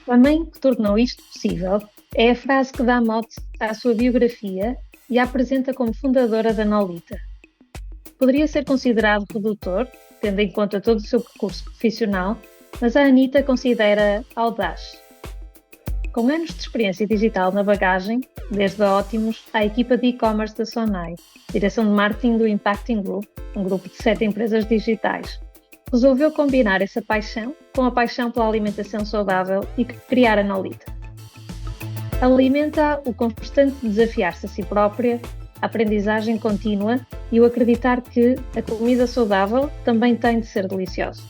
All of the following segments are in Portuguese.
A mãe que tornou isto possível é a frase que dá mote à sua biografia e a apresenta como fundadora da Nolita. Poderia ser considerado redutor, tendo em conta todo o seu percurso profissional, mas a Anitta considera audaz. Com anos de experiência digital na bagagem, desde a Optimus à equipa de e-commerce da Sonai, direção de marketing do Impacting Group, um grupo de 7 empresas digitais, resolveu combinar essa paixão com a paixão pela alimentação saudável e criar a Nolita. Alimenta o constante desafiar-se a si própria, a aprendizagem contínua e o acreditar que a comida saudável também tem de ser deliciosa.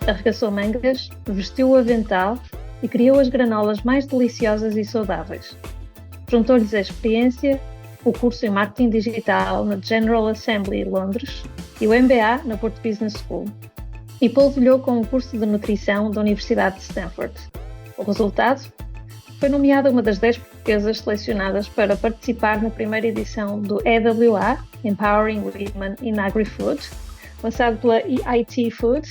Arregaçou mangas, vestiu o avental e criou as granolas mais deliciosas e saudáveis. Juntou-lhes a experiência, o curso em marketing digital na General Assembly Londres e o MBA na Porto Business School, e polvilhou com o curso de nutrição da Universidade de Stanford. O resultado? Foi nomeada uma das 10 portuguesas selecionadas para participar na primeira edição do EWA, Empowering Women in Agri-Food, lançado pela EIT Food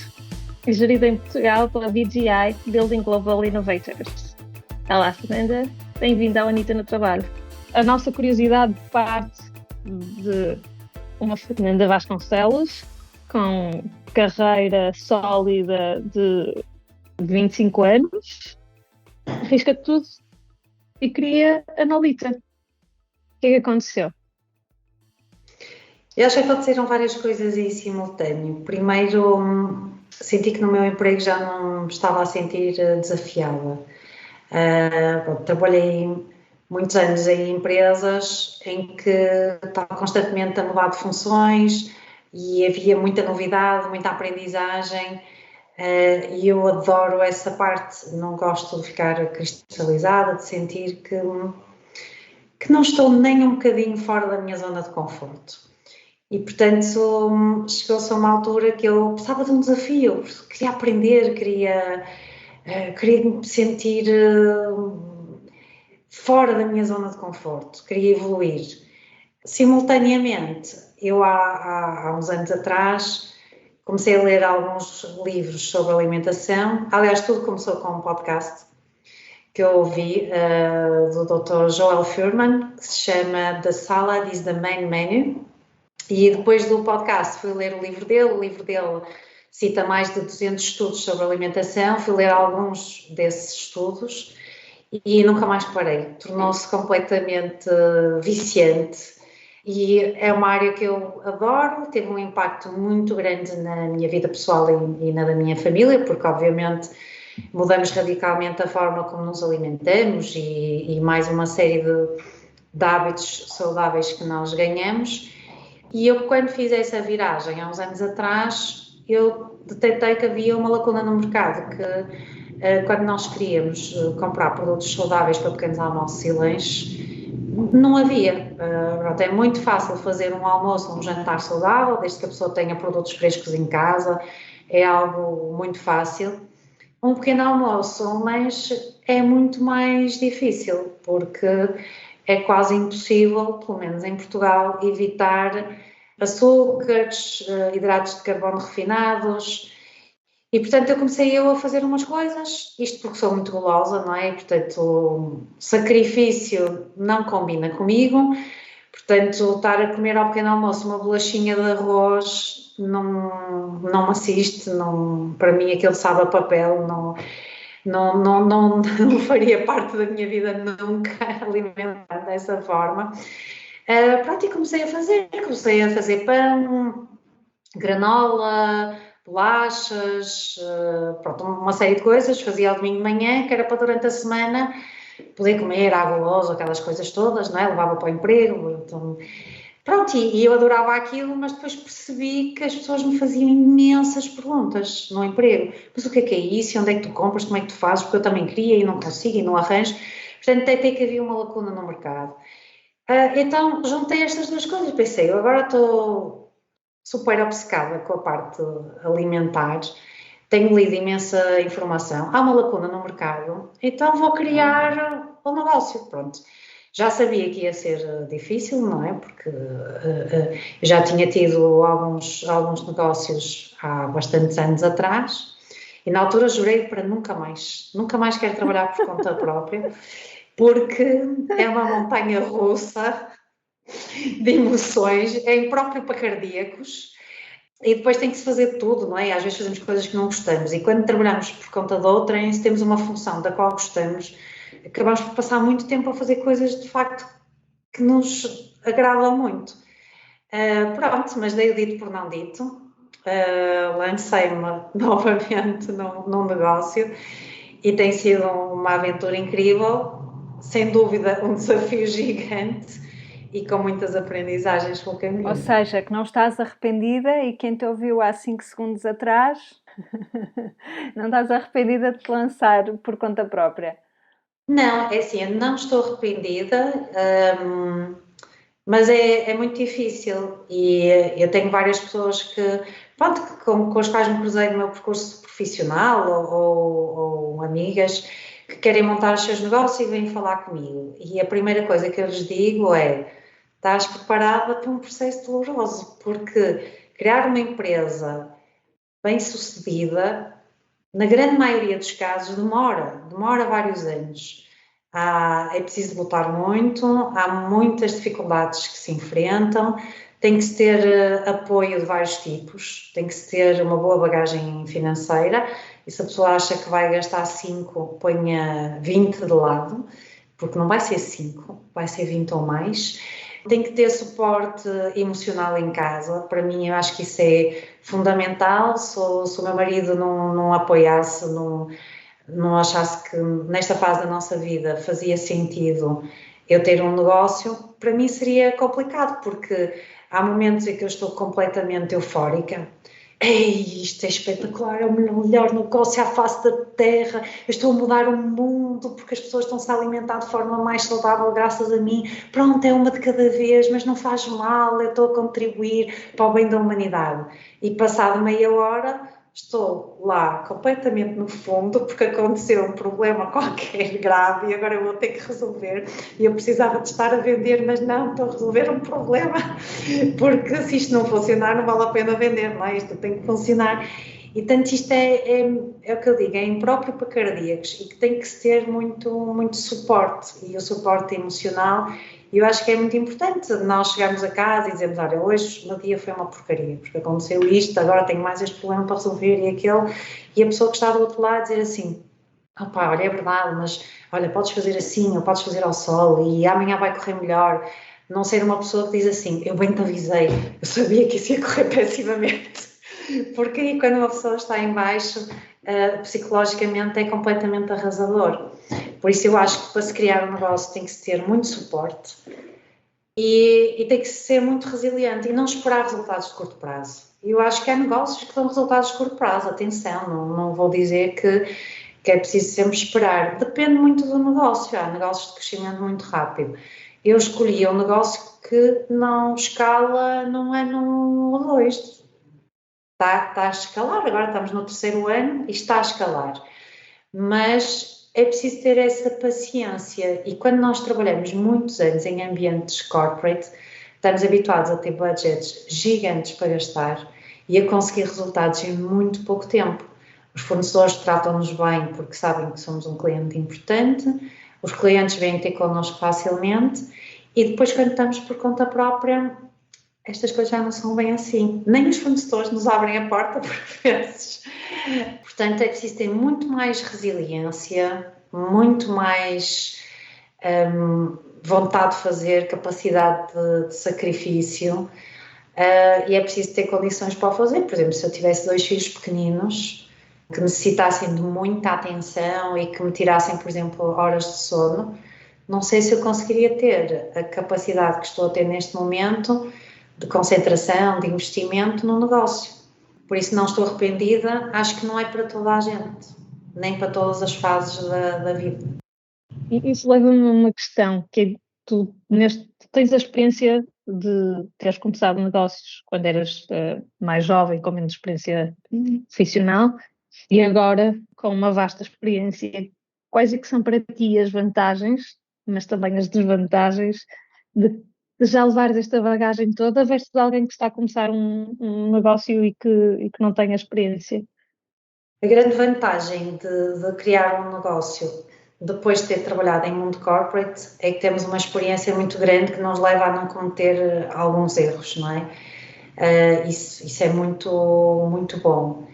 e gerido em Portugal pela BGI, Building Global Innovators. Olá, Fernanda, bem-vinda ao Anitta no Trabalho. A nossa curiosidade parte de uma Fernanda Vasconcelos, com carreira sólida de 25 anos, arrisca tudo e cria a Nolita. O que é que aconteceu? Eu acho que aconteceram várias coisas em simultâneo. Primeiro, senti que no meu emprego já não me estava a sentir desafiada. Trabalhei muitos anos em empresas em que estava constantemente a mudar de funções e havia muita novidade, muita aprendizagem, e eu adoro essa parte. Não gosto de ficar cristalizada, de sentir que não estou nem um bocadinho fora da minha zona de conforto. E, portanto, chegou-se a uma altura que eu precisava de um desafio, queria aprender, queria me sentir fora da minha zona de conforto, queria evoluir. Simultaneamente, eu há uns anos atrás comecei a ler alguns livros sobre alimentação. Aliás, tudo começou com um podcast que eu ouvi do Dr. Joel Fuhrman, que se chama The Salad is the Main Menu. E depois do podcast fui ler o livro dele. O livro dele cita mais de 200 estudos sobre alimentação. Fui ler alguns desses estudos e nunca mais parei. Tornou-se completamente viciante. E é uma área que eu adoro, teve um impacto muito grande na minha vida pessoal e na da minha família, porque obviamente mudamos radicalmente a forma como nos alimentamos e mais uma série de hábitos saudáveis que nós ganhamos. E eu, quando fiz essa viragem há uns anos atrás, eu detectei que havia uma lacuna no mercado, que quando nós queríamos comprar produtos saudáveis para pequenos almoços e lanches, não havia. É muito fácil fazer um almoço ou um jantar saudável, desde que a pessoa tenha produtos frescos em casa, é algo muito fácil. Um pequeno almoço ou um lanche é muito mais difícil, porque é quase impossível, pelo menos em Portugal, evitar açúcares, hidratos de carbono refinados. E, portanto, eu comecei a fazer umas coisas, isto porque sou muito gulosa, não é? E, portanto, o sacrifício não combina comigo. Portanto, estar a comer ao pequeno almoço uma bolachinha de arroz não me assiste, para mim aquele sabe a papel, não faria parte da minha vida nunca alimentar dessa forma. Pronto, e comecei a fazer pão, granola, bolachas, pronto, uma série de coisas. Fazia ao domingo de manhã, que era para durante a semana poder comer guloso, aquelas coisas todas, não é? Levava para o emprego, então, pronto, e eu adorava aquilo, mas depois percebi que as pessoas me faziam imensas perguntas no emprego. Mas o que é isso? Onde é que tu compras? Como é que tu fazes? Porque eu também queria e não consigo e não arranjo. Portanto, até que havia uma lacuna no mercado. Então, juntei estas duas coisas. Pensei, eu agora estou super obcecada com a parte alimentar, tenho lido imensa informação, há uma lacuna no mercado, então vou criar um negócio. Pronto. Já sabia que ia ser difícil, não é? Porque já tinha tido alguns negócios há bastantes anos atrás E na altura jurei para nunca mais quero trabalhar por conta própria, porque é uma montanha russa de emoções, é impróprio para cardíacos, e depois tem que se fazer tudo, não é? Às vezes fazemos coisas que não gostamos, e quando trabalhamos por conta de outrem, se temos uma função da qual gostamos, acabamos por passar muito tempo a fazer coisas de facto que nos agradam muito. Pronto, mas dei o dito por não dito. Lancei-me novamente num negócio e tem sido uma aventura incrível, sem dúvida um desafio gigante e com muitas aprendizagens pelo caminho. Ou seja, que não estás arrependida e quem te ouviu há 5 segundos atrás, não estás arrependida de te lançar por conta própria? Não, é assim, eu não estou arrependida, mas é muito difícil e eu tenho várias pessoas pronto, com as quais me cruzei no meu percurso profissional ou amigas que querem montar os seus negócios e vêm falar comigo. E a primeira coisa que eu lhes digo é: estás preparada para um processo doloroso, porque criar uma empresa bem-sucedida, na grande maioria dos casos, demora vários anos. É preciso lutar muito, há muitas dificuldades que se enfrentam, tem que se ter apoio de vários tipos, tem que se ter uma boa bagagem financeira, e se a pessoa acha que vai gastar 5, ponha 20 de lado, porque não vai ser 5, vai ser 20 ou mais. Tem que ter suporte emocional em casa, para mim eu acho que isso é fundamental. Se o meu marido não apoiasse, não achasse que nesta fase da nossa vida fazia sentido eu ter um negócio, para mim seria complicado, porque há momentos em que eu estou completamente eufórica. Ei, isto é espetacular, é o melhor negócio à face da terra, eu estou a mudar o mundo porque as pessoas estão-se a alimentar de forma mais saudável graças a mim. Pronto, é uma de cada vez, mas não faz mal, eu estou a contribuir para o bem da humanidade. E passado meia hora estou lá completamente no fundo porque aconteceu um problema qualquer grave e agora eu vou ter que resolver, e eu precisava de estar a vender, mas não, estou a resolver um problema, porque se isto não funcionar não vale a pena vender, não é? Isto tem que funcionar. E tanto isto é o que eu digo, é impróprio para cardíacos e que tem que ter muito suporte, e o suporte emocional. E eu acho que é muito importante nós chegarmos a casa e dizermos: olha, hoje o meu dia foi uma porcaria, porque aconteceu isto, agora tenho mais este problema para resolver e aquele, e a pessoa que está do outro lado dizer assim: opá, olha, é verdade, mas olha, podes fazer assim, ou podes fazer ao sol, e amanhã vai correr melhor. Não ser uma pessoa que diz assim: eu bem te avisei, eu sabia que isso ia correr pessimamente. Porque aí quando uma pessoa está em baixo, psicologicamente é completamente arrasador. Por isso eu acho que para se criar um negócio tem que se ter muito suporte e tem que ser muito resiliente e não esperar resultados de curto prazo. Eu acho que há negócios que dão resultados de curto prazo, atenção, não vou dizer que é preciso sempre esperar. Depende muito do negócio, há negócios de crescimento muito rápido. Eu escolhi um negócio que não escala num ano ou dois. Está a escalar, agora estamos no 3º ano e está a escalar. Mas é preciso ter essa paciência, e quando nós trabalhamos muitos anos em ambientes corporate, estamos habituados a ter budgets gigantes para gastar e a conseguir resultados em muito pouco tempo. Os fornecedores tratam-nos bem porque sabem que somos um cliente importante, os clientes vêm ter connosco facilmente, e depois quando estamos por conta própria, estas coisas já não são bem assim. Nem os fornecedores nos abrem a porta por vezes. Portanto, é preciso ter muito mais resiliência, muito mais vontade de fazer, capacidade de sacrifício, e é preciso ter condições para o fazer. Por exemplo, se eu tivesse 2 filhos pequeninos que necessitassem de muita atenção e que me tirassem, por exemplo, horas de sono, não sei se eu conseguiria ter a capacidade que estou a ter neste momento de concentração, de investimento no negócio. Por isso não estou arrependida, acho que não é para toda a gente, nem para todas as fases da vida. Isso leva-me a uma questão, que é, tu tens a experiência de teres começado negócios quando eras mais jovem, com menos experiência profissional, e agora com uma vasta experiência. Quais é que são para ti as vantagens, mas também as desvantagens de já levares esta bagagem toda versus alguém que está a começar um negócio e que não tem a experiência? A grande vantagem de criar um negócio depois de ter trabalhado em mundo corporate é que temos uma experiência muito grande que nos leva a não cometer alguns erros, não é? Isso é muito, muito bom.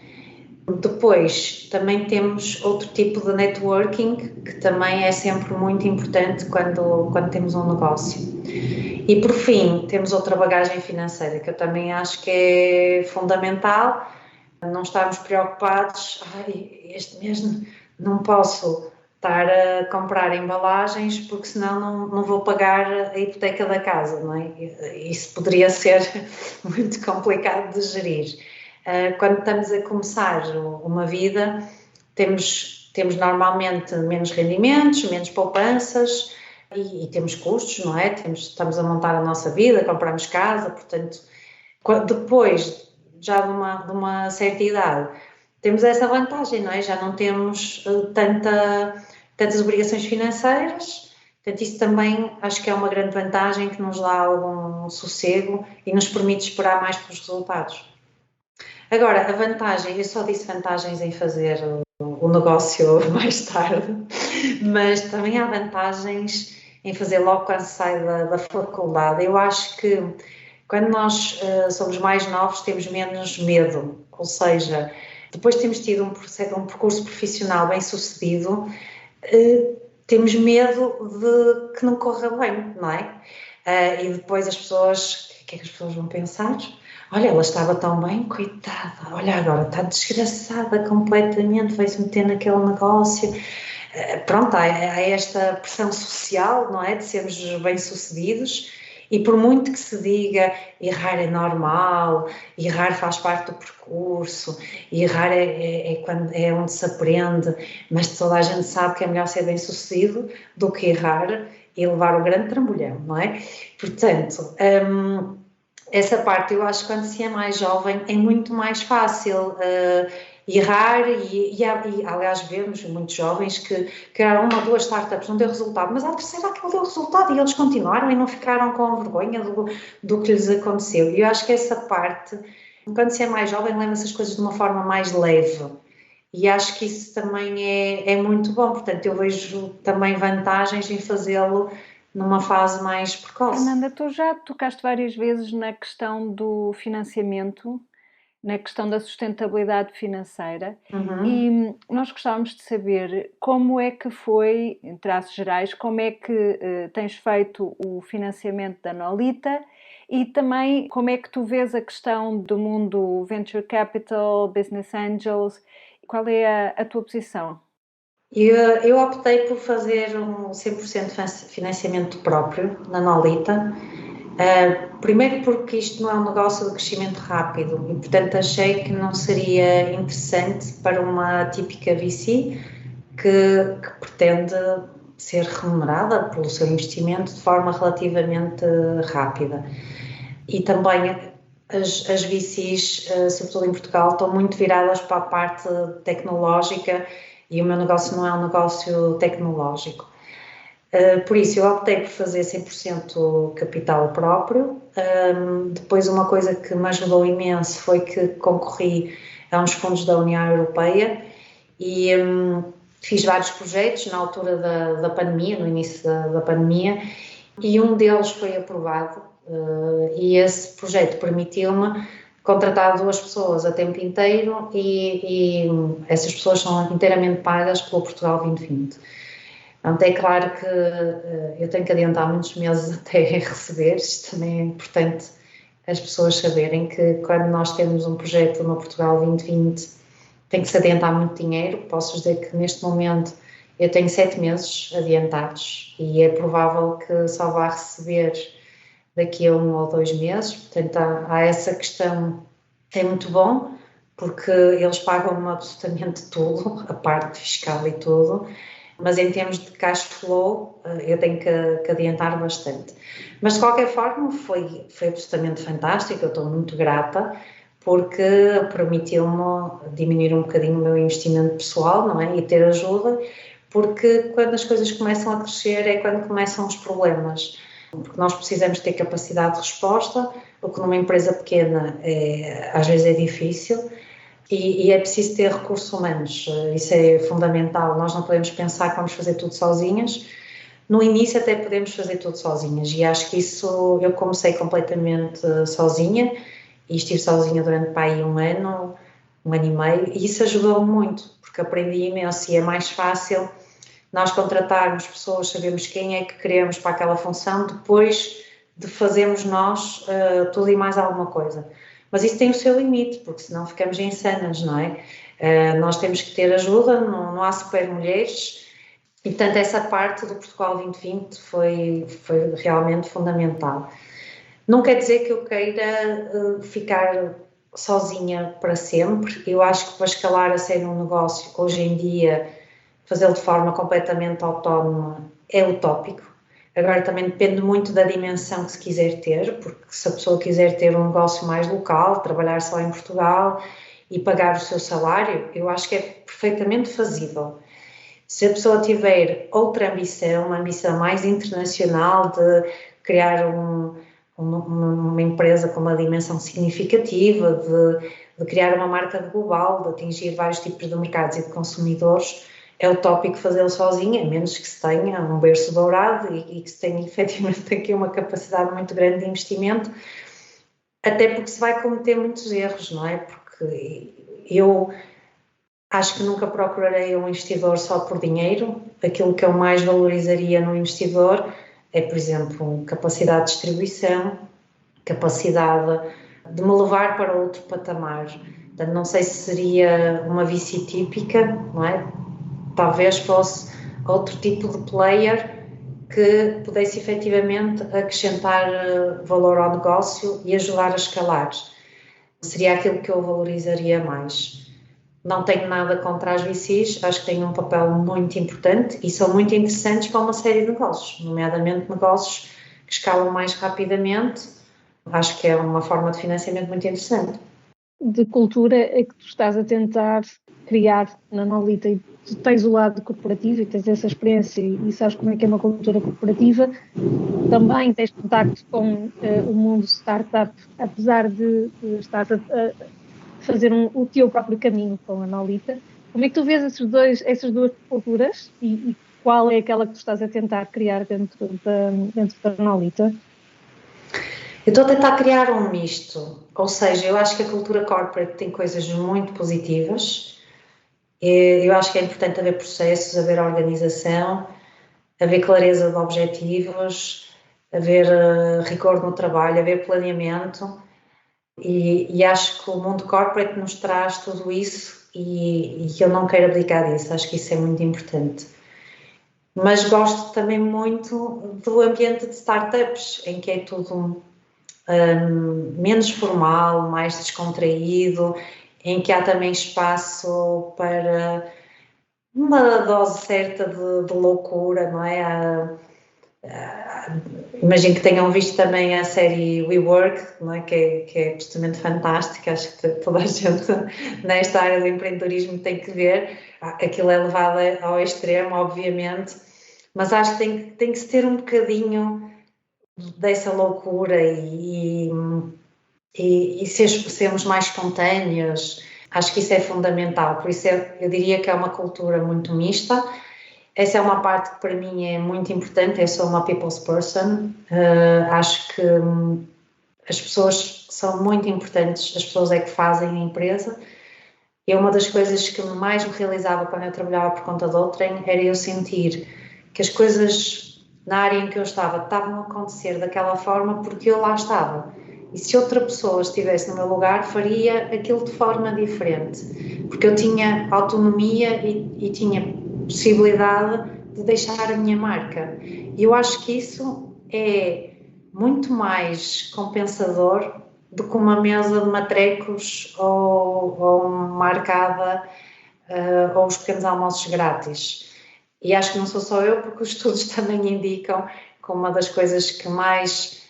Depois, também temos outro tipo de networking que também é sempre muito importante quando temos um negócio. E, por fim, temos outra bagagem financeira que eu também acho que é fundamental. Não estarmos preocupados, este mês não posso estar a comprar embalagens porque senão não vou pagar a hipoteca da casa, não é? Isso poderia ser muito complicado de gerir. Quando estamos a começar uma vida, temos normalmente menos rendimentos, menos poupanças e temos custos, não é? Estamos a montar a nossa vida, compramos casa, portanto, depois já de uma certa idade, temos essa vantagem, não é? Já não temos tantas obrigações financeiras, portanto, isso também acho que é uma grande vantagem que nos dá algum sossego e nos permite esperar mais pelos resultados. Agora, a vantagem, eu só disse vantagens em fazer o negócio mais tarde, mas também há vantagens em fazer logo quando sai da faculdade. Eu acho que quando nós somos mais novos temos menos medo, ou seja, depois de termos tido um percurso profissional bem sucedido, temos medo de que não corra bem, não é? E depois as pessoas, o que é que as pessoas vão pensar? Olha, ela estava tão bem, coitada, olha agora, está desgraçada completamente, vai-se meter naquele negócio. Pronto, há esta pressão social, não é, de sermos bem-sucedidos e por muito que se diga errar é normal, errar faz parte do percurso, errar é onde se aprende, mas toda a gente sabe que é melhor ser bem-sucedido do que errar e levar o grande trambolhão, não é? Portanto, essa parte eu acho que quando se é mais jovem é muito mais fácil errar e aliás vemos muitos jovens que criaram 1 ou 2 startups, não deu resultado, mas à terceira aquilo deu resultado e eles continuaram e não ficaram com vergonha do que lhes aconteceu. E eu acho que essa parte, quando se é mais jovem, leva-se as coisas de uma forma mais leve e acho que isso também é muito bom, portanto eu vejo também vantagens em fazê-lo numa fase mais precoce. Fernanda, tu já tocaste várias vezes na questão do financiamento, na questão da sustentabilidade financeira, e nós gostávamos de saber como é que foi, em traços gerais, como é que tens feito o financiamento da Nolita e também como é que tu vês a questão do mundo Venture Capital, Business Angels, qual é a tua posição? Eu optei por fazer um 100% financiamento próprio na Nolita, primeiro porque isto não é um negócio de crescimento rápido e, portanto, achei que não seria interessante para uma típica VC que pretende ser remunerada pelo seu investimento de forma relativamente rápida. E também as VCs, sobretudo em Portugal, estão muito viradas para a parte tecnológica e o meu negócio não é um negócio tecnológico. Por isso, eu optei por fazer 100% capital próprio. Depois, uma coisa que me ajudou imenso foi que concorri a uns fundos da União Europeia e fiz vários projetos na altura da pandemia, no início da pandemia, e um deles foi aprovado e esse projeto permitiu-me contratar 2 pessoas a tempo inteiro e essas pessoas são inteiramente pagas pelo Portugal 2020. Portanto, é claro que eu tenho que adiantar muitos meses até receber, isto também é importante as pessoas saberem que quando nós temos um projeto no Portugal 2020 tem que se adiantar muito dinheiro. Posso dizer que neste momento eu tenho 7 meses adiantados e é provável que só vá receber daqui a 1 ou 2 meses, portanto há essa questão, é muito bom, porque eles pagam-me absolutamente tudo, a parte fiscal e tudo, mas em termos de cash flow eu tenho que adiantar bastante. Mas de qualquer forma foi absolutamente fantástico, eu estou muito grata, porque permitiu-me diminuir um bocadinho o meu investimento pessoal, não é? E ter ajuda, porque quando as coisas começam a crescer é quando começam os problemas. Porque nós precisamos ter capacidade de resposta, o que numa empresa pequena às vezes é difícil, E é preciso ter recursos humanos, isso é fundamental. Nós não podemos pensar que vamos fazer tudo sozinhas. No início até podemos fazer tudo sozinhas e acho que isso, eu comecei completamente sozinha e estive sozinha durante aí um ano e meio, e isso ajudou-me muito, porque aprendi imenso e é mais fácil nós contratarmos pessoas, sabemos quem é que queremos para aquela função, depois de fazermos nós tudo e mais alguma coisa. Mas isso tem o seu limite, porque senão ficamos insanas, não é? Nós temos que ter ajuda, não há super mulheres, e portanto essa parte do Portugal 2020 foi realmente fundamental. Não quer dizer que eu queira ficar sozinha para sempre, eu acho que para escalar a ser um negócio, hoje em dia, fazê-lo de forma completamente autónoma é utópico. Agora também depende muito da dimensão que se quiser ter, porque se a pessoa quiser ter um negócio mais local, trabalhar só em Portugal e pagar o seu salário, eu acho que é perfeitamente fazível. Se a pessoa tiver outra ambição, uma ambição mais internacional de criar uma empresa com uma dimensão significativa, de criar uma marca global, de atingir vários tipos de mercados e de consumidores, é utópico fazê-lo sozinha, a menos que se tenha um berço dourado e que se tenha efetivamente aqui uma capacidade muito grande de investimento, até porque se vai cometer muitos erros, não é? Porque eu acho que nunca procurarei um investidor só por dinheiro. Aquilo que eu mais valorizaria no investidor é, por exemplo, capacidade de distribuição, capacidade de me levar para outro patamar. Portanto, não sei se seria uma VC típica, não é? Talvez fosse outro tipo de player que pudesse efetivamente acrescentar valor ao negócio e ajudar a escalar. Seria aquilo que eu valorizaria mais. Não tenho nada contra as VCs, acho que têm um papel muito importante e são muito interessantes para uma série de negócios, nomeadamente negócios que escalam mais rapidamente. Acho que é uma forma de financiamento muito interessante. De cultura é que tu estás a tentar criar na Nolita, e tu tens o lado corporativo e tens essa experiência e sabes como é que é uma cultura corporativa, também tens contacto com o mundo startup, apesar de estar a fazer o teu próprio caminho com a Nolita. Como é que tu vês essas duas culturas e qual é aquela que tu estás a tentar criar dentro da Nolita? Eu estou a tentar criar um misto, ou seja, eu acho que a cultura corporate tem coisas muito positivas, eu acho que é importante haver processos, haver organização, haver clareza de objetivos, haver rigor no trabalho, haver planeamento, e acho que o mundo corporate nos traz tudo isso e eu não quero abdicar disso, acho que isso é muito importante. Mas gosto também muito do ambiente de startups, em que é tudo menos formal, mais descontraído, em que há também espaço para uma dose certa de loucura, não é? Imagino que tenham visto também a série WeWork, não é? Que é absolutamente fantástica, acho que toda a gente nesta área do empreendedorismo tem que ver. Aquilo é levado ao extremo, obviamente, mas acho que tem que se ter um bocadinho dessa loucura e sermos mais espontâneos. Acho que isso é fundamental, por isso eu diria que é uma cultura muito mista. Essa é uma parte que para mim é muito importante, eu sou uma people's person, acho que as pessoas são muito importantes, as pessoas é que fazem a empresa, e uma das coisas que mais me realizava quando eu trabalhava por conta de outrem era eu sentir que as coisas na área em que eu estavam a acontecer daquela forma porque eu lá estava. E se outra pessoa estivesse no meu lugar, faria aquilo de forma diferente. Porque eu tinha autonomia e tinha possibilidade de deixar a minha marca. E eu acho que isso é muito mais compensador do que uma mesa de matrecos ou uma arcada ou os pequenos almoços grátis. E acho que não sou só eu, porque os estudos também indicam que uma das coisas que mais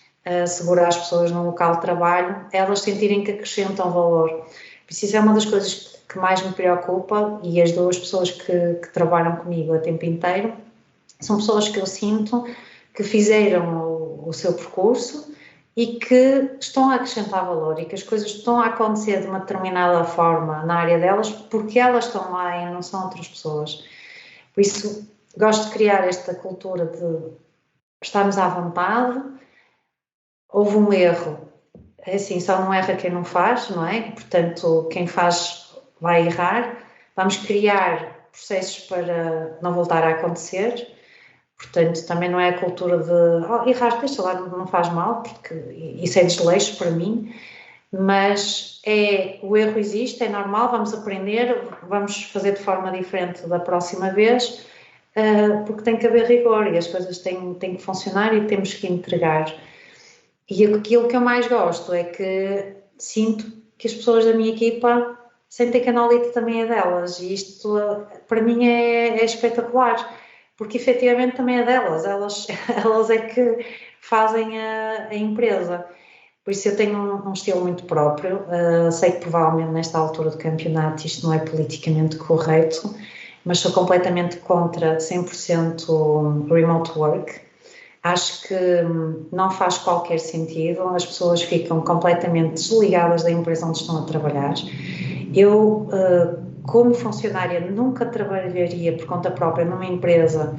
segura as pessoas no local de trabalho é elas sentirem que acrescentam valor. Por isso é uma das coisas que mais me preocupa, e as duas pessoas que trabalham comigo a tempo inteiro são pessoas que eu sinto que fizeram o seu percurso e que estão a acrescentar valor e que as coisas estão a acontecer de uma determinada forma na área delas porque elas estão lá e não são outras pessoas. Por isso, gosto de criar esta cultura de estarmos à vontade. Houve um erro, é assim, só não erra quem não faz, não é? Portanto, quem faz vai errar. Vamos criar processos para não voltar a acontecer. Portanto, também não é a cultura de errar, deixa lá, não faz mal, porque isso é desleixo para mim, mas o erro existe, é normal, vamos aprender, vamos fazer de forma diferente da próxima vez, porque tem que haver rigor e as coisas têm que funcionar e temos que entregar. E aquilo que eu mais gosto é que sinto que as pessoas da minha equipa sentem que a Nolite também é delas e isto para mim é espetacular. Porque efetivamente também é delas, elas é que fazem a empresa. Por isso eu tenho um estilo muito próprio, sei que provavelmente nesta altura do campeonato isto não é politicamente correto, mas sou completamente contra 100% remote work. Acho que não faz qualquer sentido, as pessoas ficam completamente desligadas da empresa onde estão a trabalhar. Eu, como funcionária, nunca trabalharia por conta própria numa empresa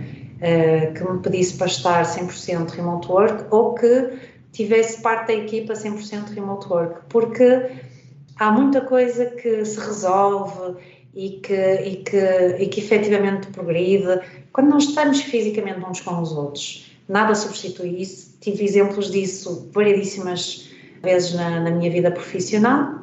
que me pedisse para estar 100% remote work ou que tivesse parte da equipa 100% remote work, porque há muita coisa que se resolve e que efetivamente progride quando não estamos fisicamente uns com os outros. Nada substitui isso. Tive exemplos disso variedíssimas vezes na minha vida profissional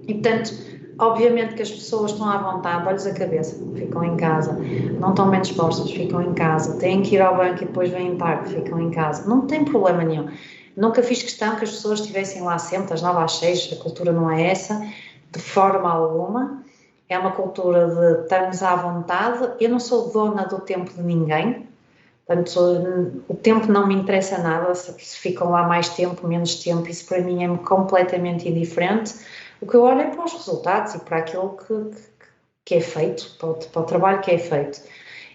e, portanto, obviamente que as pessoas estão à vontade, olhos à cabeça, ficam em casa, não estão bem dispostas, ficam em casa, têm que ir ao banco e depois vêm tarde, ficam em casa, não tem problema nenhum. Nunca fiz questão que as pessoas estivessem lá sempre, das 9 às 6, a cultura não é essa, de forma alguma, é uma cultura de estarmos à vontade. Eu não sou dona do tempo de ninguém, portanto, o tempo não me interessa nada, se ficam lá mais tempo, menos tempo, isso para mim é completamente indiferente. O que eu olho é para os resultados e para aquilo que é feito, para o trabalho que é feito.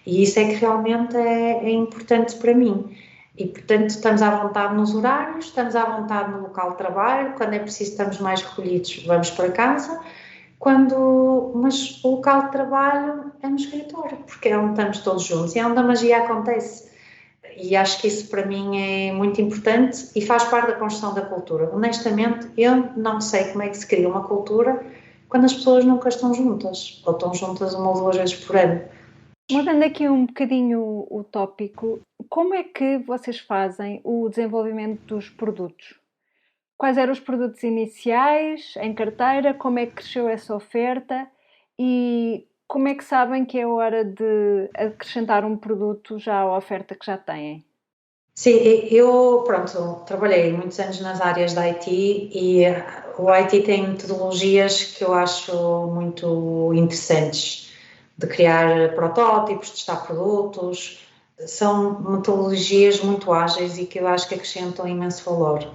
E isso é que realmente é importante para mim. E, portanto, estamos à vontade nos horários, estamos à vontade no local de trabalho, quando é preciso estamos mais recolhidos, vamos para casa, mas o local de trabalho é no escritório, porque é onde estamos todos juntos e é onde a magia acontece. E acho que isso para mim é muito importante e faz parte da construção da cultura. Honestamente, eu não sei como é que se cria uma cultura quando as pessoas nunca estão juntas, ou estão juntas 1 ou 2 vezes por ano. Mudando aqui um bocadinho o tópico, como é que vocês fazem o desenvolvimento dos produtos? Quais eram os produtos iniciais em carteira? Como é que cresceu essa oferta? E como é que sabem que é hora de acrescentar um produto já à oferta que já têm? Sim, eu, trabalhei muitos anos nas áreas da IT e o IT tem metodologias que eu acho muito interessantes, de criar protótipos, testar produtos, são metodologias muito ágeis e que eu acho que acrescentam imenso valor.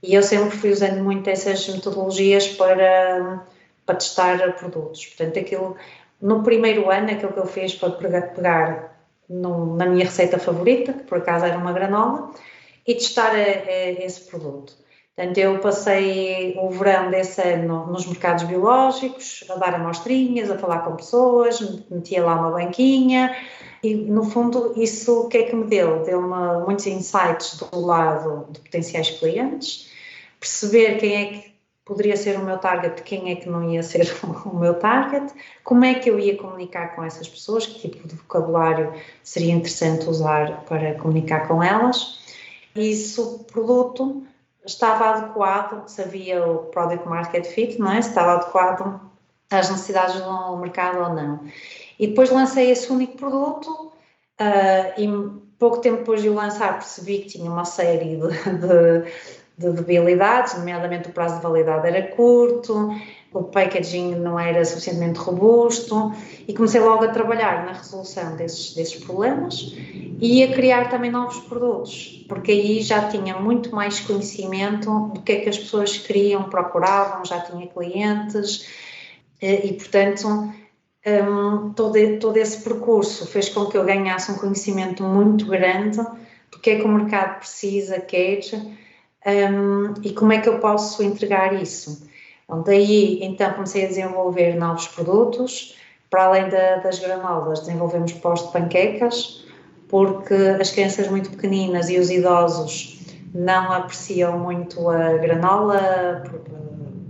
E eu sempre fui usando muito essas metodologias para testar produtos. Portanto, no primeiro ano, aquilo que eu fiz foi pegar na minha receita favorita, que por acaso era uma granola, e testar esse produto. Portanto, eu passei o verão desse ano nos mercados biológicos, a dar amostrinhas, a falar com pessoas, metia lá uma banquinha e, no fundo, isso o que é que me deu? Deu-me muitos insights do lado de potenciais clientes, perceber quem é que poderia ser o meu target, quem é que não ia ser o meu target, como é que eu ia comunicar com essas pessoas, que tipo de vocabulário seria interessante usar para comunicar com elas, e se o produto estava adequado, se havia o Product Market Fit, não é? Se estava adequado às necessidades do mercado ou não. E depois lancei esse único produto e pouco tempo depois de o lançar percebi que tinha uma série de debilidades, nomeadamente o prazo de validade era curto, o packaging não era suficientemente robusto e comecei logo a trabalhar na resolução desses problemas e a criar também novos produtos, porque aí já tinha muito mais conhecimento do que é que as pessoas queriam, procuravam, já tinha clientes e, portanto, todo esse percurso fez com que eu ganhasse um conhecimento muito grande do que é que o mercado precisa, quer, e como é que eu posso entregar isso. Bom, daí, então, comecei a desenvolver novos produtos. Para além das granolas, desenvolvemos pós de panquecas, porque as crianças muito pequeninas e os idosos não apreciam muito a granola,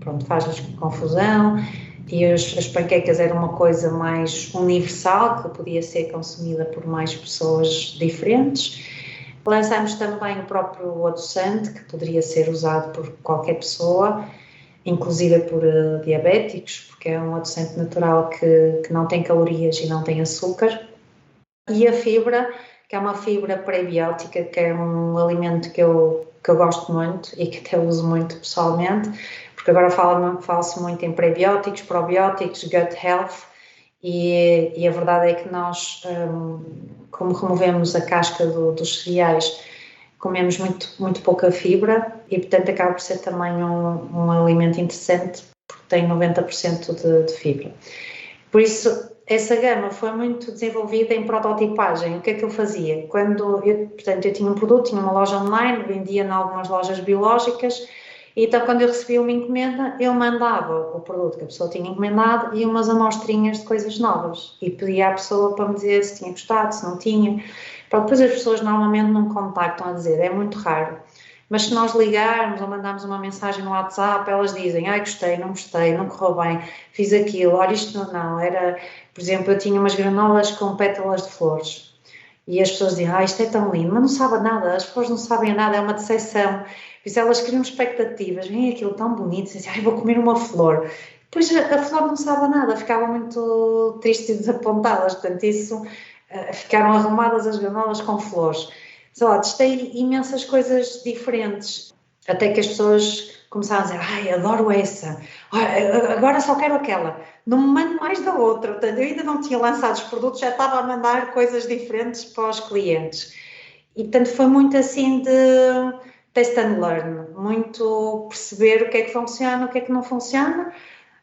pronto, faz-lhes confusão, e as panquecas eram uma coisa mais universal, que podia ser consumida por mais pessoas diferentes. Lançamos também o próprio adoçante, que poderia ser usado por qualquer pessoa, inclusive por diabéticos, porque é um adoçante natural que não tem calorias e não tem açúcar. E a fibra, que é uma fibra prebiótica, que é um alimento que eu gosto muito e que até uso muito pessoalmente, porque agora fala-se muito em prebióticos, probióticos, gut health, e a verdade é que nós, como removemos a casca dos cereais, comemos muito pouca fibra e, portanto, acaba por ser também um alimento interessante, porque tem 90% de fibra. Por isso, essa gama foi muito desenvolvida em prototipagem. O que é que eu fazia? Portanto, eu tinha um produto, tinha uma loja online, vendia em algumas lojas biológicas, e então quando eu recebia uma encomenda, eu mandava o produto que a pessoa tinha encomendado e umas amostrinhas de coisas novas, e pedia à pessoa para me dizer se tinha gostado, se não tinha. Depois as pessoas normalmente não contactam a dizer, é muito raro. Mas se nós ligarmos ou mandarmos uma mensagem no WhatsApp, elas dizem, gostei, não correu bem, fiz aquilo, olha, isto não, era, por exemplo, eu tinha umas granolas com pétalas de flores, e as pessoas diziam, isto é tão lindo, mas não sabe nada, as flores não sabem nada, é uma decepção. Por isso elas criam expectativas, vem aquilo tão bonito, dizem, vou comer uma flor. Depois a flor não sabe nada, ficavam muito tristes e desapontadas, portanto isso, ficaram arrumadas as granolas com flores. Sei lá, testei imensas coisas diferentes, até que as pessoas começaram a dizer, adoro essa, agora só quero aquela, não me mando mais da outra. Portanto, eu ainda não tinha lançado os produtos, já estava a mandar coisas diferentes para os clientes. E, portanto, foi muito assim de test and learn, muito perceber o que é que funciona, o que é que não funciona.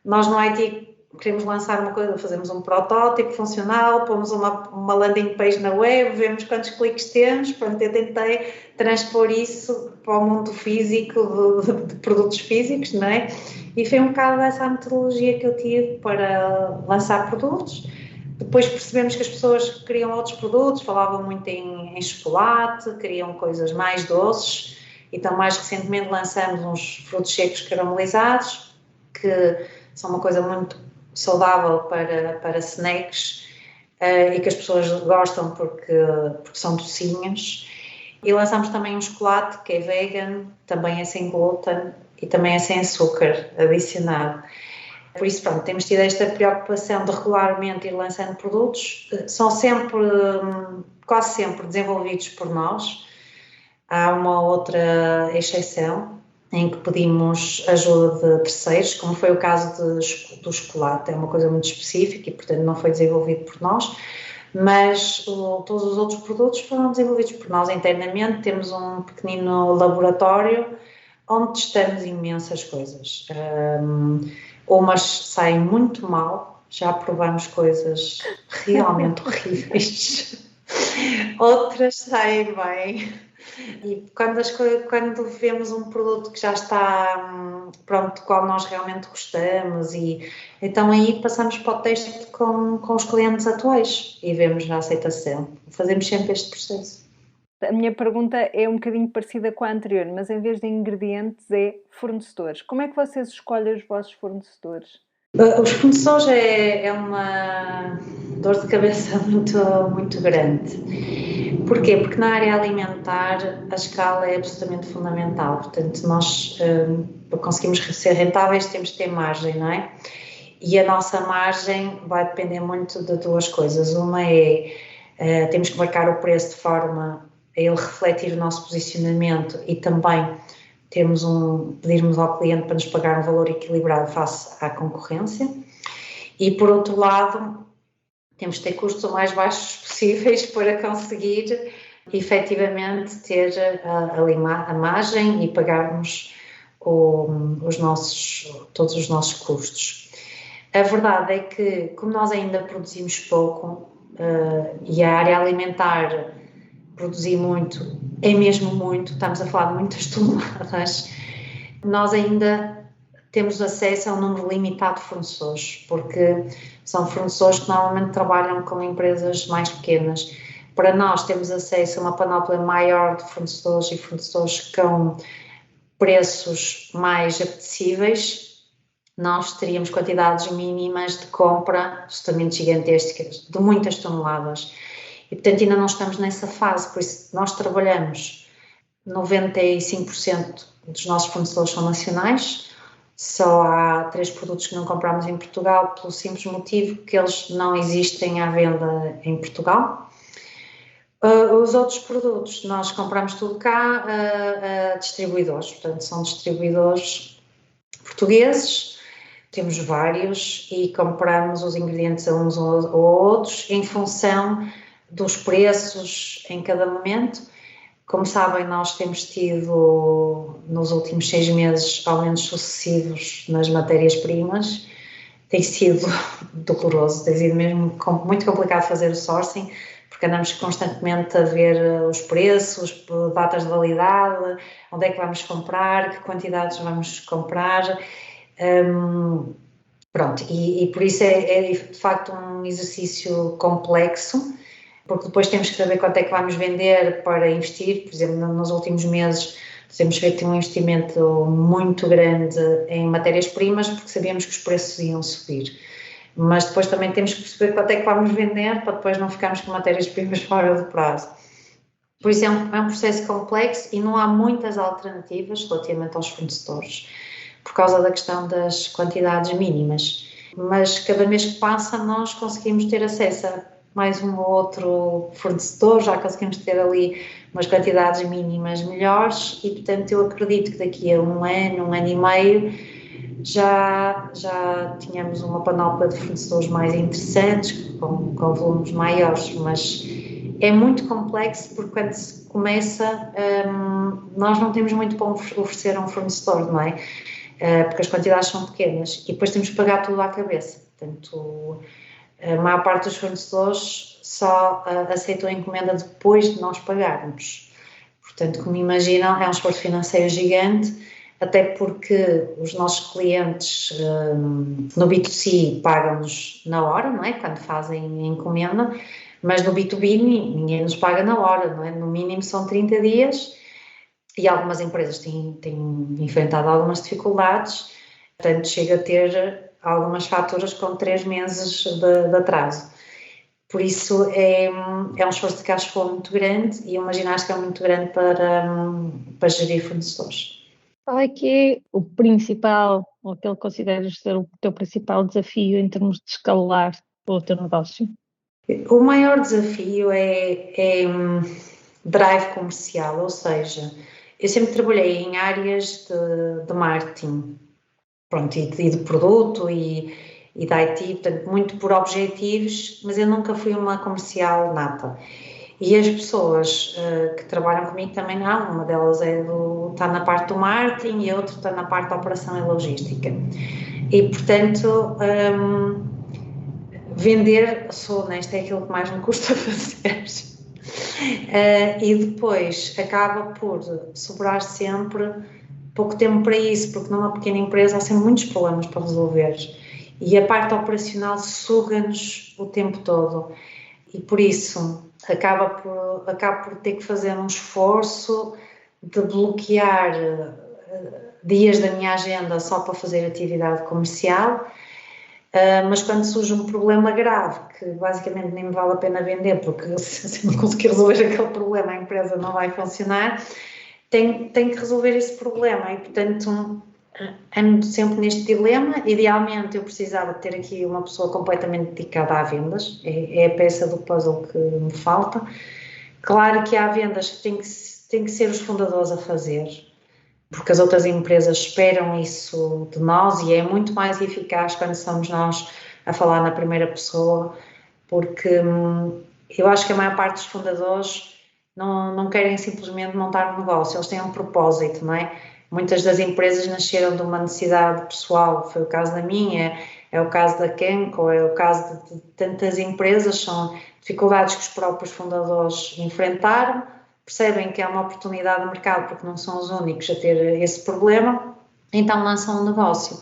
Nós no IT queremos lançar uma coisa, fazemos um protótipo funcional, pomos uma landing page na web, vemos quantos cliques temos. Pronto, eu tentei transpor isso para o mundo físico, de produtos físicos, não é? E foi um bocado essa metodologia que eu tive para lançar produtos. Depois percebemos que as pessoas queriam outros produtos, falavam muito em chocolate, queriam coisas mais doces. Então, mais recentemente lançamos uns frutos secos caramelizados, que são uma coisa muito saudável para snacks, e que as pessoas gostam porque são docinhos. E lançamos também um chocolate que é vegan, também é sem glúten e também é sem açúcar adicionado. Por isso, pronto, temos tido esta preocupação de regularmente ir lançando produtos. São sempre, quase sempre, desenvolvidos por nós. Há uma outra exceção em que pedimos ajuda de terceiros, como foi o caso do chocolate. É uma coisa muito específica e, portanto, não foi desenvolvido por nós, mas todos os outros produtos foram desenvolvidos por nós internamente. Temos um pequenino laboratório onde testamos imensas coisas. Umas saem muito mal, já provamos coisas realmente horríveis. Outras saem bem. E quando vemos um produto que já está pronto, do qual nós realmente gostamos, e então aí passamos para o teste com os clientes atuais e vemos a aceitação. Fazemos sempre este processo. A minha pergunta é um bocadinho parecida com a anterior, mas em vez de ingredientes é fornecedores. Como é que vocês escolhem os vossos fornecedores? Os fornecedores é uma dor de cabeça muito grande. Porquê? Porque na área alimentar a escala é absolutamente fundamental. Portanto, nós, para conseguirmos ser rentáveis, temos de ter margem, não é? E a nossa margem vai depender muito de duas coisas. Uma é, temos que marcar o preço de forma a ele refletir o nosso posicionamento e também pedirmos ao cliente para nos pagar um valor equilibrado face à concorrência. E, por outro lado, temos de ter custos o mais baixos possíveis para conseguir efetivamente ter a margem e pagarmos todos os nossos custos. A verdade é que, como nós ainda produzimos pouco, e a área alimentar produzir muito, é mesmo muito, estamos a falar de muitas toneladas, nós ainda temos acesso a um número limitado de fornecedores, porque são fornecedores que normalmente trabalham com empresas mais pequenas. Para nós termos acesso a uma panóplia maior de fornecedores e fornecedores com preços mais apetecíveis, nós teríamos quantidades mínimas de compra absolutamente gigantescas, de muitas toneladas. E, portanto, ainda não estamos nessa fase, por isso nós trabalhamos, 95% dos nossos fornecedores são nacionais, só há 3 produtos que não compramos em Portugal, pelo simples motivo que eles não existem à venda em Portugal. Os outros produtos, nós compramos tudo cá a distribuidores, portanto, são distribuidores portugueses, temos vários e compramos os ingredientes a uns ou outros em função dos preços em cada momento. Como sabem, nós temos tido nos últimos 6 meses aumentos sucessivos nas matérias-primas. Tem sido doloroso, tem sido mesmo muito complicado fazer o sourcing, porque andamos constantemente a ver os preços, datas de validade, onde é que vamos comprar, que quantidades vamos comprar. Pronto, e por isso é de facto um exercício complexo, porque depois temos que saber quanto é que vamos vender para investir. Por exemplo, nos últimos meses temos feito um investimento muito grande em matérias-primas, porque sabíamos que os preços iam subir. Mas depois também temos que perceber quanto é que vamos vender, para depois não ficarmos com matérias-primas fora do prazo. Por isso é um processo complexo e não há muitas alternativas relativamente aos fornecedores, por causa da questão das quantidades mínimas. Mas cada mês que passa nós conseguimos ter acesso a mais um ou outro fornecedor, já conseguimos ter ali umas quantidades mínimas melhores e, portanto, eu acredito que daqui a um ano e meio, já tínhamos uma panóplia de fornecedores mais interessantes, com volumes maiores, mas é muito complexo porque quando se começa, nós não temos muito para oferecer a um fornecedor, não é? Porque as quantidades são pequenas e depois temos que pagar tudo à cabeça. Portanto, a maior parte dos fornecedores só aceitam a encomenda depois de nós pagarmos. Portanto, como imaginam, é um esforço financeiro gigante, até porque os nossos clientes no B2C pagam-nos na hora, não é? Quando fazem a encomenda, mas no B2B ninguém nos paga na hora, não é? No mínimo são 30 dias e algumas empresas têm enfrentado algumas dificuldades, portanto chega a ter algumas faturas com 3 meses de atraso. Por isso é um esforço de cash flow muito grande e uma ginástica muito grande para gerir fornecedores. Qual é que é o principal, ou aquele que consideras ser o teu principal desafio em termos de escalar o teu negócio? O maior desafio é drive comercial, ou seja, eu sempre trabalhei em áreas de marketing, pronto, e de produto e de IT, portanto, muito por objetivos, mas eu nunca fui uma comercial nata. E as pessoas que trabalham comigo também não, uma delas está na parte do marketing e a outra está na parte da operação e logística. E, portanto, vender, sou honesta, é aquilo que mais me custa fazer. E depois acaba por sobrar sempre pouco tempo para isso, porque numa pequena empresa há sempre muitos problemas para resolver. E a parte operacional suga-nos o tempo todo. E por isso acabo por ter que fazer um esforço de bloquear dias da minha agenda só para fazer atividade comercial, mas quando surge um problema grave, que basicamente nem me vale a pena vender, porque se não conseguir resolver aquele problema a empresa não vai funcionar, tenho que resolver esse problema e, portanto, ando sempre neste dilema. Idealmente eu precisava ter aqui uma pessoa completamente dedicada a vendas, é a peça do puzzle que me falta. Claro que há vendas que têm que ser os fundadores a fazer, porque as outras empresas esperam isso de nós e é muito mais eficaz quando somos nós a falar na primeira pessoa, porque eu acho que a maior parte dos fundadores não querem simplesmente montar um negócio, eles têm um propósito, não é? Muitas das empresas nasceram de uma necessidade pessoal, foi o caso da minha, é o caso da Kenco, é o caso de tantas empresas, são dificuldades que os próprios fundadores enfrentaram, percebem que é uma oportunidade de mercado porque não são os únicos a ter esse problema, então lançam um negócio.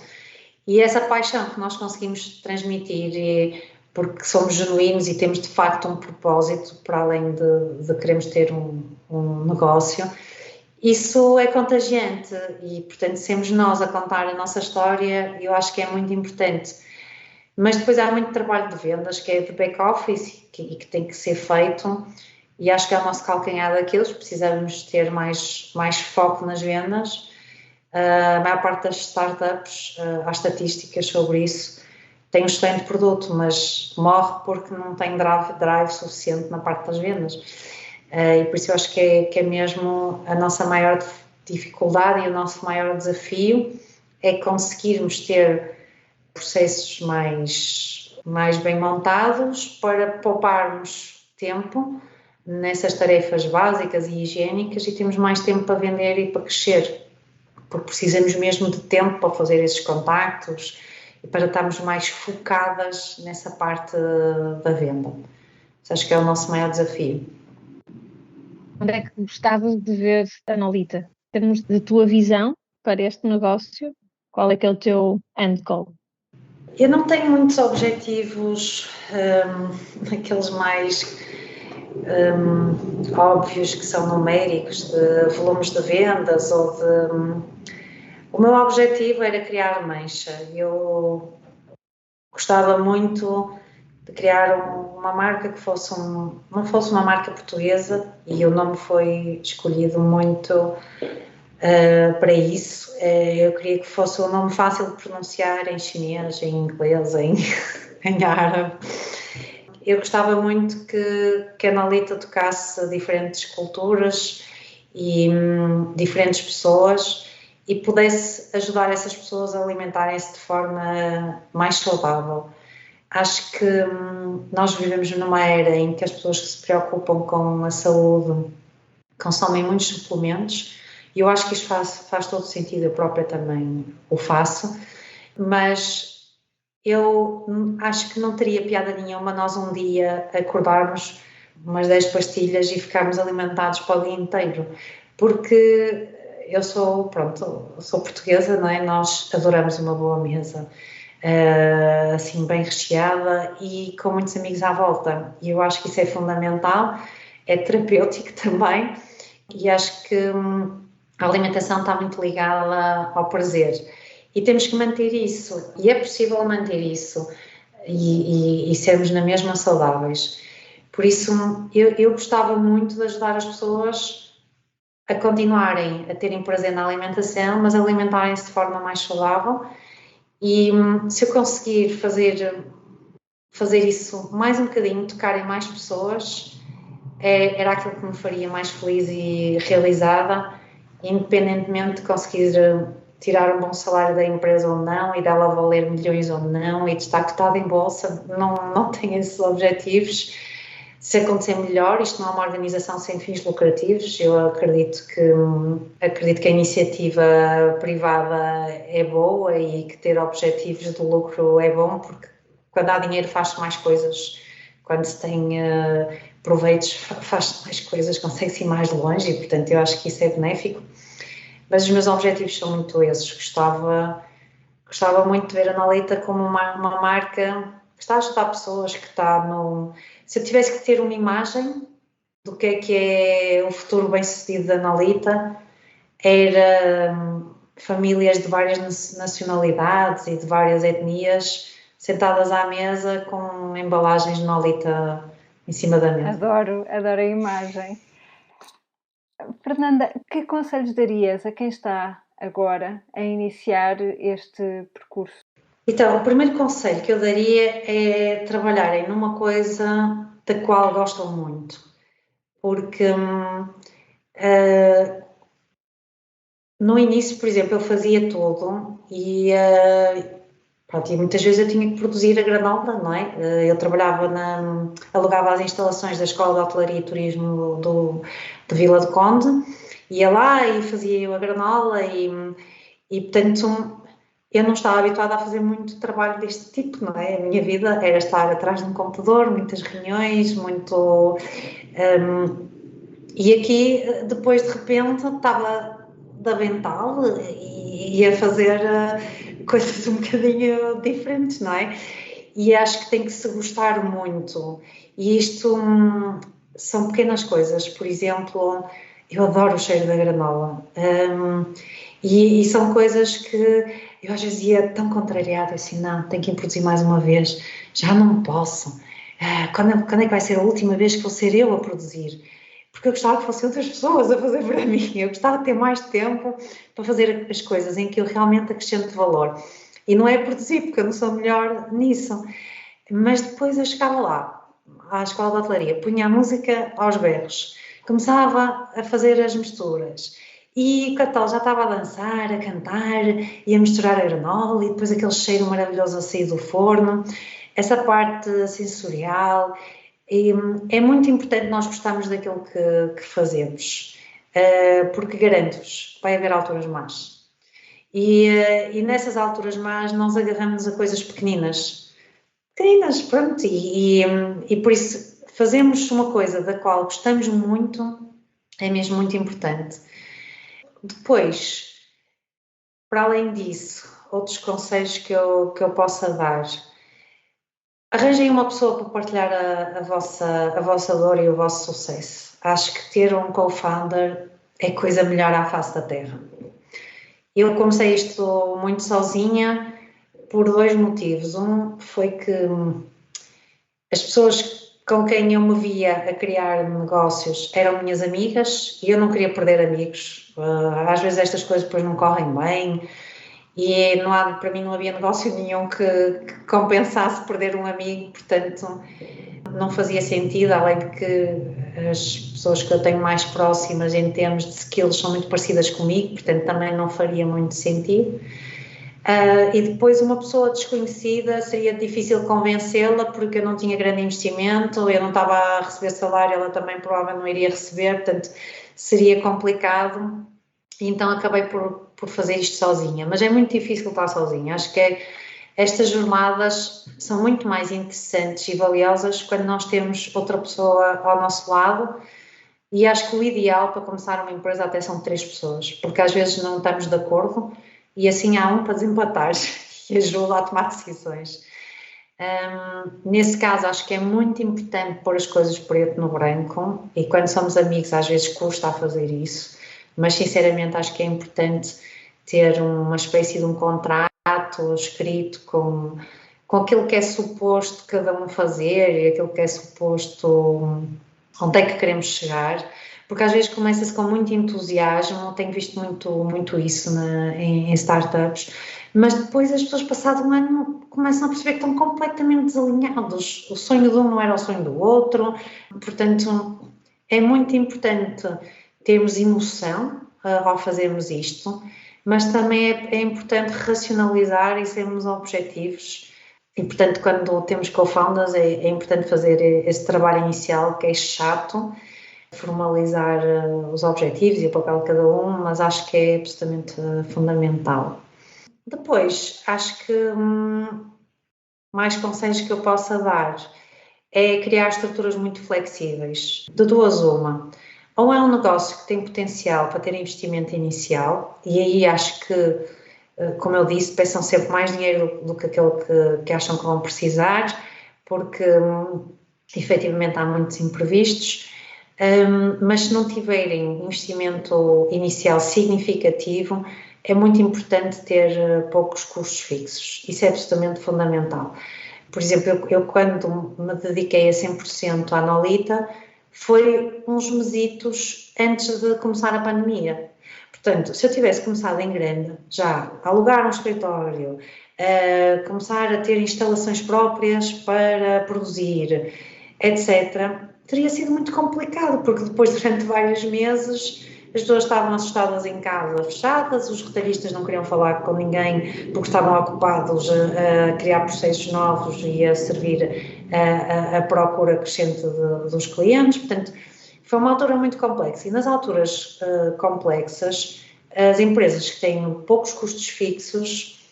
E essa paixão que nós conseguimos transmitir, porque somos genuínos e temos de facto um propósito, para além de queremos ter um negócio, isso é contagiante e, portanto, sermos nós a contar a nossa história, eu acho que é muito importante. Mas depois há muito trabalho de vendas, que é de back-office e que tem que ser feito, e acho que é o nosso calcanhar daqueles, precisamos ter mais foco nas vendas. A maior parte das startups, há estatísticas sobre isso, tem um excelente produto, mas morre porque não tem drive suficiente na parte das vendas. E por isso eu acho que é mesmo a nossa maior dificuldade e o nosso maior desafio é conseguirmos ter processos mais bem montados para pouparmos tempo nessas tarefas básicas e higiênicas e temos mais tempo para vender e para crescer, porque precisamos mesmo de tempo para fazer esses contactos e para estarmos mais focadas nessa parte da venda. Acho que é o nosso maior desafio. Onde é que gostavas de ver a Nolita? Em termos de tua visão para este negócio, qual é que é o teu end goal? Eu não tenho muitos objetivos, aqueles mais óbvios que são numéricos, de volumes de vendas ou de... O meu objetivo era criar Mancha. Eu gostava muito de criar uma marca que não fosse uma marca portuguesa, e o nome foi escolhido muito para isso. Eu queria que fosse um nome fácil de pronunciar em chinês, em inglês, em árabe. Eu gostava muito que a Nolita tocasse diferentes culturas e diferentes pessoas e pudesse ajudar essas pessoas a alimentarem-se de forma mais saudável. Acho que nós vivemos numa era em que as pessoas que se preocupam com a saúde consomem muitos suplementos, e eu acho que isto faz todo sentido, eu própria também o faço, mas eu acho que não teria piada nenhuma nós um dia acordarmos umas 10 pastilhas e ficarmos alimentados para o dia inteiro, porque eu sou portuguesa, não é? Nós adoramos uma boa mesa, assim bem recheada e com muitos amigos à volta, e eu acho que isso é fundamental, é terapêutico também, e acho que a alimentação está muito ligada ao prazer e temos que manter isso, e é possível manter isso e sermos na mesma saudáveis. Por isso eu gostava muito de ajudar as pessoas a continuarem a terem prazer na alimentação, mas alimentarem-se de forma mais saudável. E se eu conseguir fazer isso mais um bocadinho, tocar em mais pessoas, era aquilo que me faria mais feliz e realizada, independentemente de conseguir tirar um bom salário da empresa ou não, e dela valer milhões ou não, e de estar cotada em bolsa. Não tenho esses objetivos. Se acontecer melhor, isto não é uma organização sem fins lucrativos, eu acredito que a iniciativa privada é boa e que ter objetivos de lucro é bom, porque quando há dinheiro faz-se mais coisas, quando se tem proveitos faz-se mais coisas, consegue-se ir mais longe, e portanto eu acho que isso é benéfico. Mas os meus objetivos são muito esses. Gostava muito de ver a Nolita como uma marca que está a ajudar pessoas, que está no... Se eu tivesse que ter uma imagem do que é o futuro bem-sucedido da Nolita, era famílias de várias nacionalidades e de várias etnias sentadas à mesa com embalagens de Nolita em cima da mesa. Adoro a imagem. Fernanda, que conselhos darias a quem está agora a iniciar este percurso? Então, o primeiro conselho que eu daria é trabalharem numa coisa da qual gostam muito, porque no início, por exemplo, eu fazia tudo e muitas vezes eu tinha que produzir a granola, não é? Eu trabalhava alugava as instalações da Escola de Hotelaria e Turismo de Vila do Conde, ia lá e fazia eu a granola e portanto... eu não estava habituada a fazer muito trabalho deste tipo, não é? A minha vida era estar atrás de um computador, muitas reuniões, muito... e aqui, depois, de repente, estava de avental e ia fazer coisas um bocadinho diferentes, não é? E acho que tem que se gostar muito. E isto são pequenas coisas. Por exemplo, eu adoro o cheiro da granola. E são coisas que eu às vezes ia tão contrariada, assim, não, tenho que produzir mais uma vez, já não posso. Quando é que vai ser a última vez que vou ser eu a produzir? Porque eu gostava que fossem outras pessoas a fazer para mim. Eu gostava de ter mais tempo para fazer as coisas em que eu realmente acrescento valor. E não é produzir, porque eu não sou melhor nisso. Mas depois eu chegava lá, à escola de hotelaria, punha a música aos berros, começava a fazer as misturas. E o Catal já estava a dançar, a cantar, e a misturar a granola, e depois aquele cheiro maravilhoso a sair do forno. Essa parte sensorial. E é muito importante nós gostarmos daquilo que fazemos, porque garanto-vos, vai haver alturas más. E nessas alturas más nós agarramos a coisas pequeninas, pronto, e por isso fazemos uma coisa da qual gostamos muito, é mesmo muito importante. Depois, para além disso, outros conselhos que eu possa dar: arranjem uma pessoa para partilhar a vossa dor e o vosso sucesso. Acho que ter um co-founder é a coisa melhor à face da terra. Eu comecei isto muito sozinha por 2 motivos. Um foi que as pessoas com quem eu me via a criar negócios eram minhas amigas e eu não queria perder amigos. Às vezes estas coisas depois não correm bem e para mim não havia negócio nenhum que compensasse perder um amigo, portanto não fazia sentido, além de que as pessoas que eu tenho mais próximas em termos de skills são muito parecidas comigo, portanto também não faria muito sentido. E depois uma pessoa desconhecida seria difícil convencê-la porque eu não tinha grande investimento, eu não estava a receber salário, ela também provavelmente não iria receber, portanto seria complicado, e então acabei por fazer isto sozinha, mas é muito difícil estar sozinha. Acho que estas jornadas são muito mais interessantes e valiosas quando nós temos outra pessoa ao nosso lado, e acho que o ideal para começar uma empresa até são 3 pessoas, porque às vezes não estamos de acordo e assim há um para desempatar e ajuda a tomar decisões. Nesse caso acho que é muito importante pôr as coisas preto no branco, e quando somos amigos às vezes custa a fazer isso, mas sinceramente acho que é importante ter uma espécie de um contrato escrito com aquilo que é suposto cada um fazer e aquilo que é suposto onde é que queremos chegar, porque às vezes começa-se com muito entusiasmo, tenho visto muito isso em startups, mas depois as pessoas, passado um ano, começam a perceber que estão completamente desalinhados, o sonho de um não era o sonho do outro, portanto é muito importante termos emoção ao fazermos isto, mas também é importante racionalizar e sermos objetivos. E, portanto, quando temos co-founders é importante fazer esse trabalho inicial, que é chato, formalizar os objetivos e o papel de cada um, mas acho que é absolutamente fundamental. Depois, acho que mais conselhos que eu possa dar é criar estruturas muito flexíveis. De 2 uma. Ou é um negócio que tem potencial para ter investimento inicial, e aí acho que, como eu disse, peçam sempre mais dinheiro do que aquele que acham que vão precisar, porque efetivamente há muitos imprevistos, mas se não tiverem investimento inicial significativo, é muito importante ter poucos custos fixos. Isso é absolutamente fundamental. Por exemplo, eu quando me dediquei a 100% à Nolita, foi uns mesitos antes de começar a pandemia. Portanto, se eu tivesse começado em grande, já a alugar um escritório, começar a ter instalações próprias para produzir, etc., teria sido muito complicado, porque depois, durante vários meses, as pessoas estavam assustadas em casa, fechadas, os retalhistas não queriam falar com ninguém porque estavam ocupados a criar processos novos e a servir a procura crescente dos clientes. Portanto, foi uma altura muito complexa, e nas alturas complexas, as empresas que têm poucos custos fixos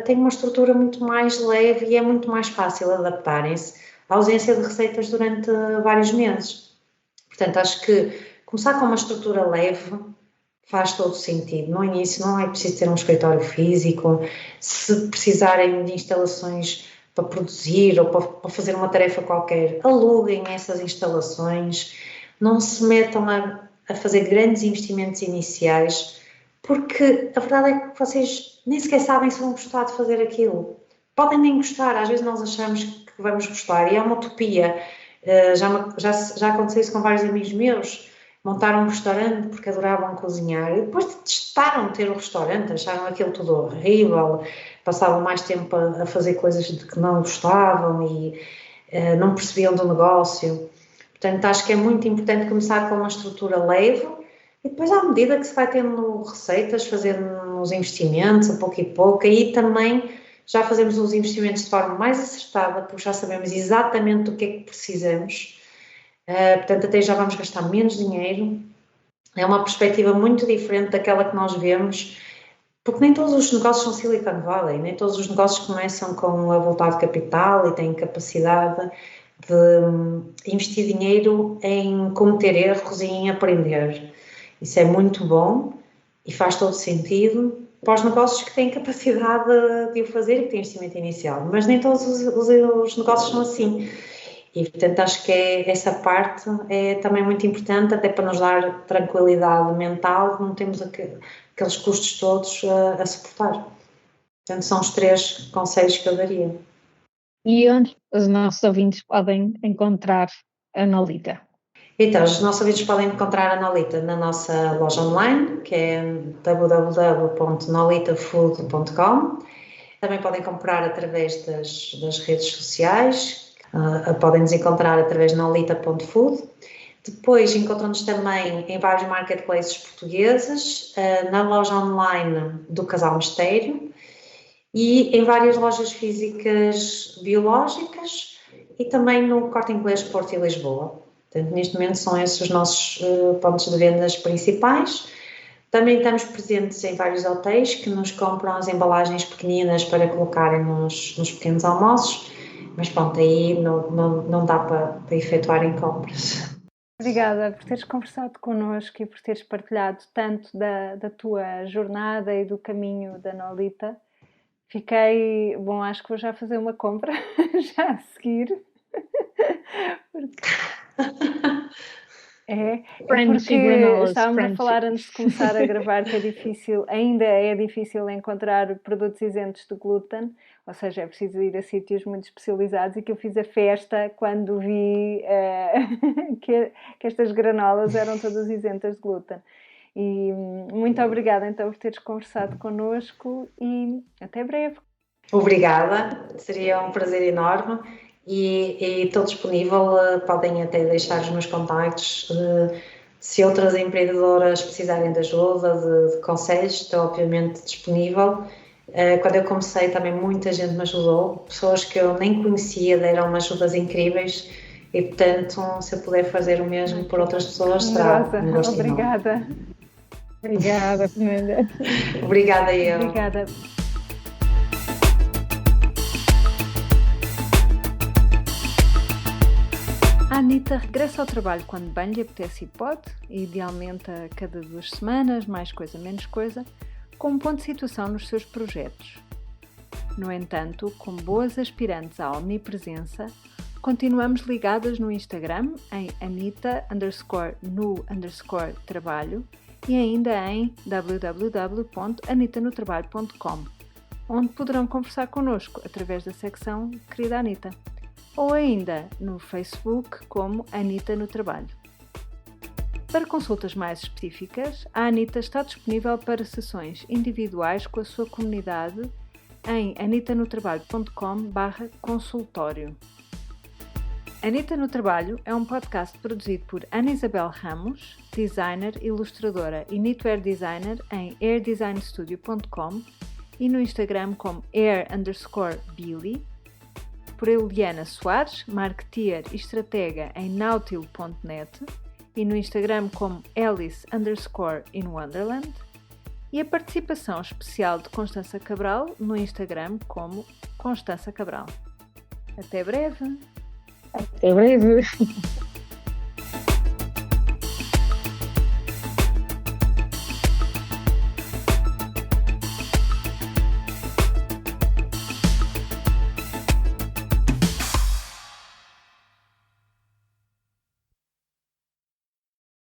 têm uma estrutura muito mais leve e é muito mais fácil adaptarem-se à ausência de receitas durante vários meses. Portanto, acho que começar com uma estrutura leve faz todo sentido. No início não é preciso ter um escritório físico, se precisarem de instalações para produzir ou para fazer uma tarefa qualquer, aluguem essas instalações, não se metam a fazer grandes investimentos iniciais, porque a verdade é que vocês nem sequer sabem se vão gostar de fazer aquilo. Podem nem gostar, às vezes nós achamos que vamos gostar e é uma utopia. Já aconteceu isso com vários amigos meus, montaram um restaurante porque adoravam cozinhar e depois testaram ter o restaurante, acharam aquilo tudo horrível, passavam mais tempo a fazer coisas de que não gostavam e não percebiam do negócio. Portanto, acho que é muito importante começar com uma estrutura leve e depois, à medida que se vai tendo receitas, fazer uns investimentos a pouco e pouco, aí também já fazemos os investimentos de forma mais acertada, porque já sabemos exatamente o que é que precisamos. Portanto, até já vamos gastar menos dinheiro. É uma perspectiva muito diferente daquela que nós vemos, porque nem todos os negócios são Silicon Valley, nem todos os negócios começam com a voltar de capital e têm capacidade de investir dinheiro em cometer erros e em aprender. Isso é muito bom e faz todo sentido para os negócios que têm capacidade de o fazer e que têm investimento inicial, mas nem todos os negócios são assim. E, portanto, acho que essa parte é também muito importante, até para nos dar tranquilidade mental, que não temos aqueles custos todos a suportar. Portanto, são os 3 conselhos que eu daria. E onde os nossos ouvintes podem encontrar a Nolita? Então, os nossos ouvintes podem encontrar a Nolita na nossa loja online, que é www.nolitafood.com. Também podem comprar através das redes sociais. Podem nos encontrar através de nolita.food. Depois encontram-nos também em vários marketplaces portugueses, na loja online do Casal Mistério e em várias lojas físicas biológicas e também no Corte Inglês Porto e Lisboa. Portanto, neste momento são esses os nossos pontos de vendas principais. Também estamos presentes em vários hotéis que nos compram as embalagens pequeninas para colocarem nos pequenos almoços. Mas pronto, aí não dá para efetuarem compras. Obrigada por teres conversado connosco e por teres partilhado tanto da tua jornada e do caminho da Nolita. Acho que vou já fazer uma compra, já a seguir. Porque estávamos a falar antes de começar a gravar que ainda é difícil encontrar produtos isentos de glúten, ou seja, é preciso ir a sítios muito especializados, e que eu fiz a festa quando vi que estas granolas eram todas isentas de glúten. E muito obrigada então por teres conversado connosco e até breve. Obrigada, seria um prazer enorme. E estou disponível, podem até deixar os meus contactos, se outras empreendedoras precisarem de ajuda, de conselhos, estou obviamente disponível. Quando eu comecei também muita gente me ajudou, pessoas que eu nem conhecia deram-me ajudas incríveis e, portanto, se eu puder fazer o mesmo por outras pessoas, será um gosto enorme. Obrigada. Obrigada, Fernanda. Obrigada eu. Obrigada. A Anita regressa ao trabalho quando bem lhe apetece e pode, e idealmente a cada 2 semanas, mais coisa, menos coisa, com um ponto de situação nos seus projetos. No entanto, como boas aspirantes à omnipresença, continuamos ligadas no Instagram em Anita_no_trabalho e ainda em www.anitanotrabalho.com, onde poderão conversar connosco através da secção Querida Anita, ou ainda no Facebook como Anita no Trabalho. Para consultas mais específicas, a Anita está disponível para sessões individuais com a sua comunidade em anitanotrabalho.com/consultório. Anita no Trabalho é um podcast produzido por Ana Isabel Ramos, designer, ilustradora e knitwear designer em airdesignstudio.com e no Instagram como air_billy, por Eliana Soares, marketeer e estratega em nautil.net e no Instagram como alice_in Wonderland, e a participação especial de Constança Cabral no Instagram como Constança Cabral. Até breve! Até breve!